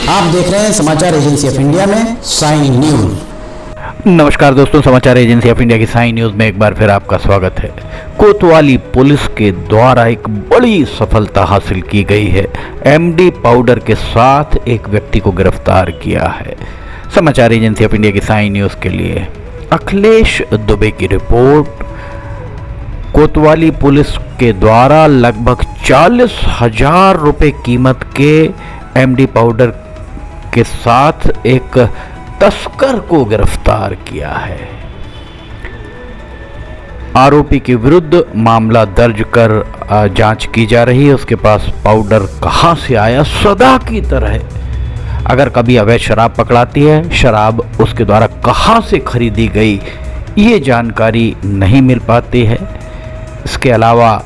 आप देख रहे हैं समाचार एजेंसी ऑफ इंडिया में साइन न्यूज। नमस्कार दोस्तों, समाचार एजेंसी ऑफ इंडिया की साइन न्यूज में एक बार फिर आपका स्वागत है। कोतवाली पुलिस के द्वारा एक बड़ी सफलता हासिल की गई है। एमडी पाउडर के साथ एक व्यक्ति को गिरफ्तार किया है। समाचार एजेंसी ऑफ इंडिया की साइन न्यूज के लिए अखिलेश दुबे की रिपोर्ट। कोतवाली पुलिस के द्वारा लगभग 40,000 रुपये कीमत के एमडी पाउडर के साथ एक तस्कर को गिरफ्तार किया है। आरोपी के विरुद्ध मामला दर्ज कर जांच की जा रही है। उसके पास पाउडर कहां से आया, सदा की तरह अगर कभी अवैध शराब पकड़ाती है, शराब उसके द्वारा कहां से खरीदी गई ये जानकारी नहीं मिल पाती है। इसके अलावा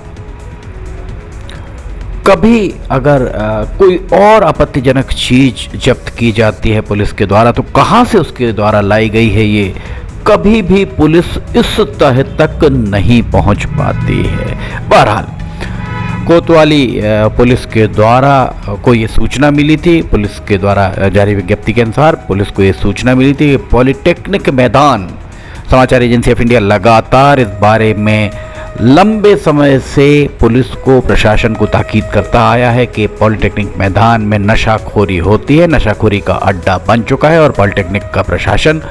कभी अगर कोई और आपत्तिजनक चीज जब्त की जाती है पुलिस के द्वारा तो कहां से उसके द्वारा लाई गई है ये कभी भी पुलिस इस तह तक नहीं पहुंच पाती है। बहरहाल कोतवाली पुलिस के द्वारा को ये सूचना मिली थी, पुलिस के द्वारा जारी विज्ञप्ति के अनुसार पुलिस को ये सूचना मिली थी कि पॉलिटेक्निक मैदान, समाचार एजेंसी ऑफ इंडिया लगातार इस बारे में लंबे समय से पुलिस को, प्रशासन को ताकीद करता आया है कि पॉलिटेक्निक मैदान में नशाखोरी होती है, नशाखोरी का अड्डा बन चुका है और पॉलिटेक्निक का प्रशासन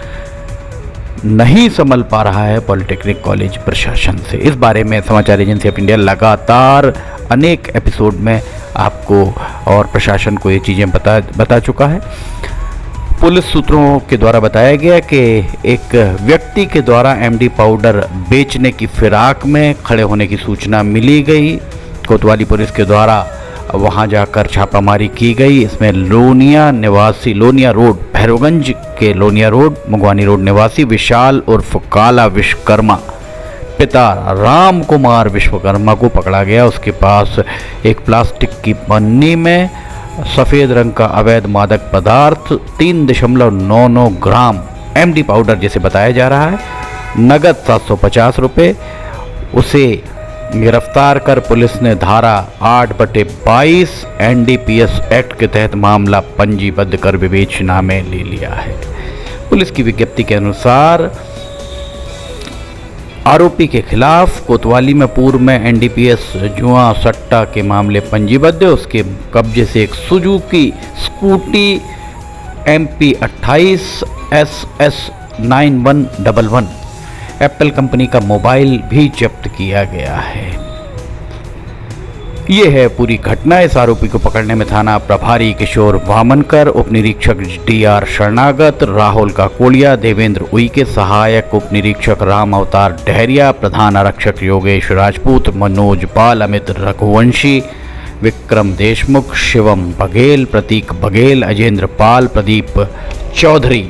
नहीं संभल पा रहा है पॉलिटेक्निक कॉलेज प्रशासन से। इस बारे में समाचार एजेंसी ऑफ इंडिया लगातार अनेक एपिसोड में आपको और प्रशासन को ये चीज़ें बता चुका है। पुलिस सूत्रों के द्वारा बताया गया कि एक व्यक्ति के द्वारा एमडी पाउडर बेचने की फिराक में खड़े होने की सूचना मिली गई। कोतवाली पुलिस के द्वारा वहां जाकर छापामारी की गई। इसमें लोनिया निवासी, लोनिया रोड, भैरवगंज के लोनिया रोड, मुगवानी रोड निवासी विशाल उर्फ काला विश्वकर्मा, पिता राम कुमार विश्वकर्मा को पकड़ा गया। उसके पास एक प्लास्टिक की पन्नी में सफ़ेद रंग का अवैध मादक पदार्थ 3.99 ग्राम एमडी पाउडर जिसे बताया जा रहा है, नगद 750 रुपये, उसे गिरफ्तार कर पुलिस ने धारा 8/22 एनडीपीएस एक्ट के तहत मामला पंजीबद्ध कर विवेचना में ले लिया है। पुलिस की विज्ञप्ति के अनुसार आरोपी के खिलाफ कोतवाली में पूर्व में एनडीपीएस जुआ सट्टा के मामले पंजीबद्ध है। उसके कब्जे से एक Suzuki scooty MP 28 SS 9111 Apple company का मोबाइल भी जब्त किया गया है। ये है पूरी घटना। इस आरोपी को पकड़ने में थाना प्रभारी किशोर वामनकर, उप निरीक्षक DR शरणागत, राहुल काकोड़िया, देवेंद्र उइके, सहायक उप निरीक्षक राम अवतार डहरिया, प्रधान आरक्षक योगेश राजपूत, मनोज पाल, अमित रघुवंशी, विक्रम देशमुख, शिवम बघेल, प्रतीक बघेल, अजेंद्र पाल, प्रदीप चौधरी,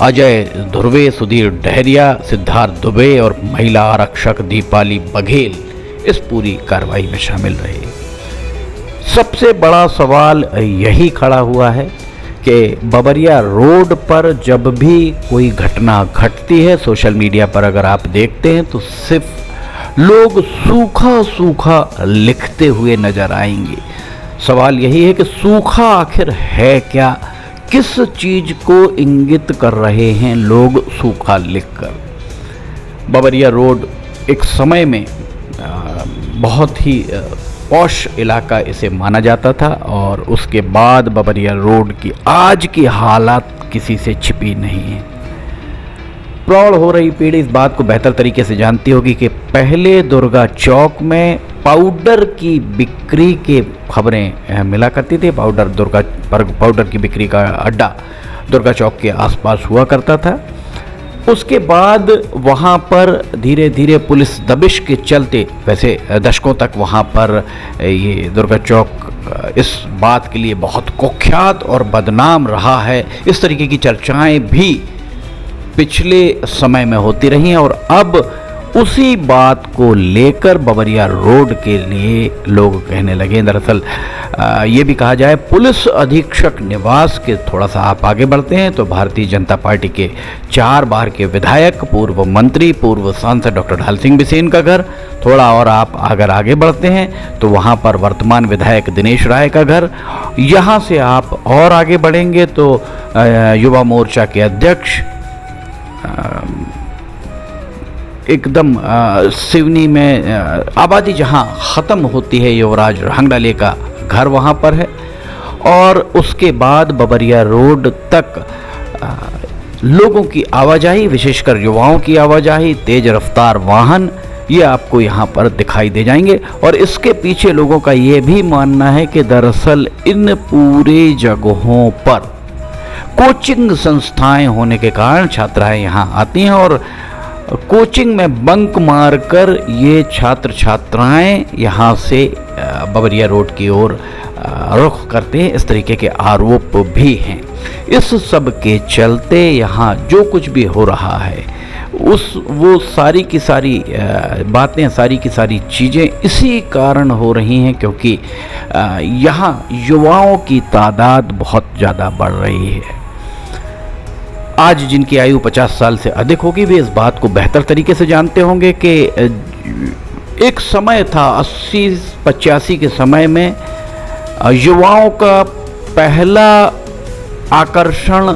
अजय धुर्वे, सुधीर डहरिया, सिद्धार्थ दुबे और महिला आरक्षक दीपाली बघेल इस पूरी कार्रवाई में शामिल रहे। सबसे बड़ा सवाल यही खड़ा हुआ है कि बबरिया रोड पर जब भी कोई घटना घटती है, सोशल मीडिया पर अगर आप देखते हैं तो सिर्फ लोग सूखा सूखा लिखते हुए नजर आएंगे। सवाल यही है कि सूखा आखिर है क्या, किस चीज को इंगित कर रहे हैं लोग सूखा लिखकर। बबरिया रोड एक समय में बहुत ही पॉश इलाका इसे माना जाता था और उसके बाद बबरिया रोड की आज की हालत किसी से छिपी नहीं है। प्रौढ़ हो रही पीढ़ी इस बात को बेहतर तरीके से जानती होगी कि पहले दुर्गा चौक में पाउडर की बिक्री के खबरें मिला करती थी। पाउडर की बिक्री का अड्डा दुर्गा चौक के आसपास हुआ करता था। उसके बाद वहाँ पर धीरे धीरे पुलिस दबिश के चलते, वैसे दशकों तक वहाँ पर ये दुर्गा चौक इस बात के लिए बहुत कुख्यात और बदनाम रहा है। इस तरीके की चर्चाएं भी पिछले समय में होती रही हैं और अब उसी बात को लेकर बबरिया रोड के लिए लोग कहने लगे। दरअसल ये भी कहा जाए, पुलिस अधीक्षक निवास के थोड़ा सा आप आगे बढ़ते हैं तो भारतीय जनता पार्टी के 4 बार के विधायक, पूर्व मंत्री, पूर्व सांसद डॉक्टर ढाल सिंह बिसेन का घर। थोड़ा और आप अगर आगे बढ़ते हैं तो वहाँ पर वर्तमान विधायक दिनेश राय का घर। यहाँ से आप और आगे बढ़ेंगे तो युवा मोर्चा के अध्यक्ष एकदम सिवनी में आबादी जहां ख़त्म होती है, युवराज रंगडाले का घर वहां पर है। और उसके बाद बबरिया रोड तक लोगों की आवाजाही, विशेषकर युवाओं की आवाजाही, तेज रफ्तार वाहन, ये आपको यहाँ पर दिखाई दे जाएंगे। और इसके पीछे लोगों का ये भी मानना है कि दरअसल इन पूरे जगहों पर कोचिंग संस्थाएं होने के कारण छात्राएं यहाँ आती हैं और कोचिंग में बंक मारकर ये छात्र छात्राएं यहाँ से बबरिया रोड की ओर रुख करते हैं। इस तरीके के आरोप भी हैं। इस सब के चलते यहाँ जो कुछ भी हो रहा है वो सारी की सारी बातें, सारी की सारी चीज़ें इसी कारण हो रही हैं क्योंकि यहाँ युवाओं की तादाद बहुत ज़्यादा बढ़ रही है। आज जिनकी आयु 50 साल से अधिक होगी वे इस बात को बेहतर तरीके से जानते होंगे कि एक समय था 80-85 के समय में युवाओं का पहला आकर्षण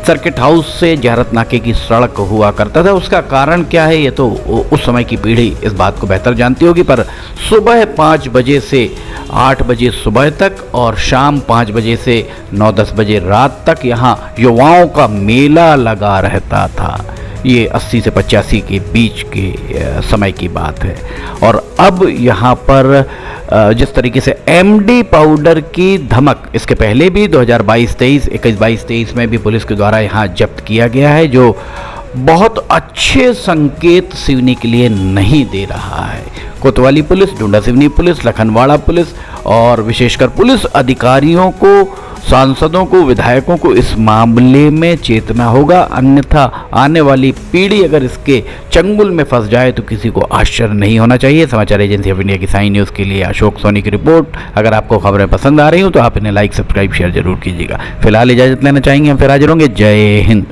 सर्किट हाउस से जहरत नाके की सड़क हुआ करता था। उसका कारण क्या है ये तो उस समय की पीढ़ी इस बात को बेहतर जानती होगी, पर सुबह 5 बजे से 8 बजे सुबह तक और शाम 5 बजे से 9-10 बजे रात तक यहाँ युवाओं का मेला लगा रहता था। ये 80 से 85 के बीच के समय की बात है। और अब यहाँ पर जिस तरीके से एमडी पाउडर की धमक इसके पहले भी 2022-23, 21-22-23 में भी पुलिस के द्वारा यहाँ जब्त किया गया है, जो बहुत अच्छे संकेत सिवनी के लिए नहीं दे रहा है। कोतवाली पुलिस, डुंडा सिवनी पुलिस, लखनवाड़ा पुलिस और विशेषकर पुलिस अधिकारियों को, सांसदों को, विधायकों को इस मामले में चेतना होगा, अन्यथा आने वाली पीढ़ी अगर इसके चंगुल में फंस जाए तो किसी को आश्चर्य नहीं होना चाहिए। समाचार एजेंसी ऑफ इंडिया की साइन न्यूज़ के लिए अशोक सोनी की रिपोर्ट। अगर आपको खबरें पसंद आ रही हो तो आप इन्हें लाइक, सब्सक्राइब, शेयर जरूर कीजिएगा। फिलहाल इजाज़त लेना चाहेंगे, हम फिर हाजिर होंगे। जय हिंद।